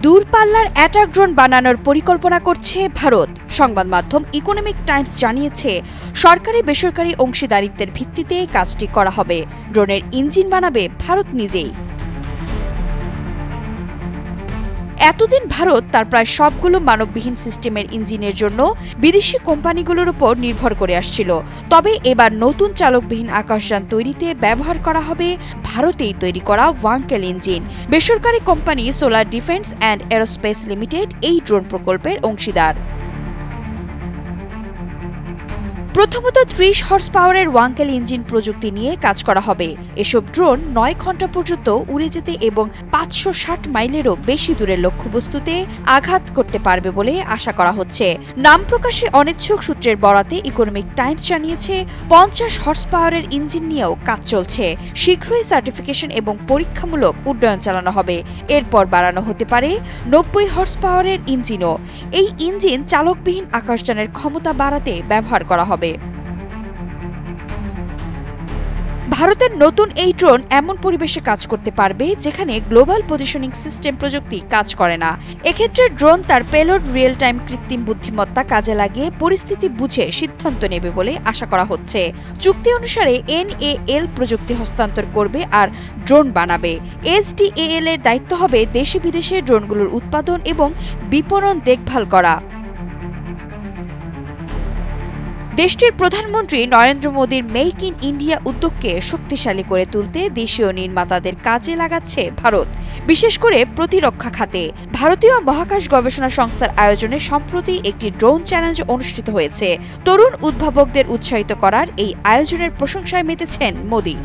দূরপাল্লার attack drone বানানোর পরিকল্পনা করছে ভারত। সংবাদ মাধ্যম ইকোনমিক টাইমস জানিয়েছে, সরকারি বেসরকারি অংশীদারিত্বের ভিত্তিতে কাজটি করা হবে। ড্রোনের ইঞ্জিন বানাবে ভারত নিজেই। এতদিন ভারত তার প্রায় সবগুলো মানববিহীন সিস্টেমের ইঞ্জিনের জন্য বিদেশি কোম্পানিগুলোর উপর নির্ভর করে আসছিল। তবে এবার নতুন চালকবিহীন আকাশযান তৈরিতে ব্যবহার করা হবে ভারতেই তৈরি করা ওয়াঙ্কেল ইঞ্জিন। বেসরকারি company solar defence and aerospace limited এই ড্রোন প্রকল্পের অংশীদার। প্রথমত ৩০ হর্স পাওয়ারের ওয়াঙ্কেল ইঞ্জিন প্রযুক্তি নিয়ে কাজ করা হবে। এসব ড্রোন ৯ ঘন্টা পর্যন্ত উড়ে যেতে এবং ৫৬০ মাইলেরও বেশি দূরের লক্ষ্যবস্তুতে আঘাত করতে পারবে বলে আশা করা হচ্ছে। নাম প্রকাশে অনিচ্ছুক সূত্রের বরাতে ইকোনমিক টাইমস জানিয়েছে, ৫০ হর্স পাওয়ারের ইঞ্জিন নিয়েও কাজ চলছে। শীঘ্রই সার্টিফিকেশন এবং পরীক্ষামূলক উড্ডয়ন চালানো হবে। এরপর বাড়ানো হতে পারে ৯০ হর্স পাওয়ারের ইঞ্জিনও। এই ইঞ্জিন চালকবিহীন আকাশযানের ক্ষমতা বাড়াতে ব্যবহার করা হবে। ভারতের নতুন এই ড্রোন এমন পরিবেশে কাজ করতে পারবে যেখানে গ্লোবাল পজিশনিং সিস্টেম প্রযুক্তি কাজ করে না। এক্ষেত্রে ড্রোন তার পেলোড রিয়েল টাইম কৃত্রিম বুদ্ধিমত্তা কাজে লাগিয়ে পরিস্থিতি বুঝে সিদ্ধান্ত নেবে বলে আশা করা হচ্ছে। চুক্তি অনুসারে NAL প্রযুক্তি হস্তান্তর করবে আর ড্রোন বানাবে। SDAL এর দায়িত্ব হবে দেশে বিদেশে ড্রোনগুলোর উৎপাদন এবং বিপণন দেখভাল করা। দেশটির প্রধানমন্ত্রী নরেন্দ্র মোদীর মেক ইন ইন্ডিয়া উদ্যোগকে শক্তিশালী করে তুলতে দেশীয় নির্মাতাদের কাজে লাগাচ্ছে ভারত, বিশেষ করে প্রতিরক্ষা খাতে। ভারতীয় মহাকাশ গবেষণা সংস্থার আয়োজনে সম্প্রতি একটি ড্রোন চ্যালেঞ্জ অনুষ্ঠিত হয়েছে। তরুণ উদ্ভাবকদের উৎসাহিত করার এই আয়োজনের প্রশংসায় মেতেছেন মোদী।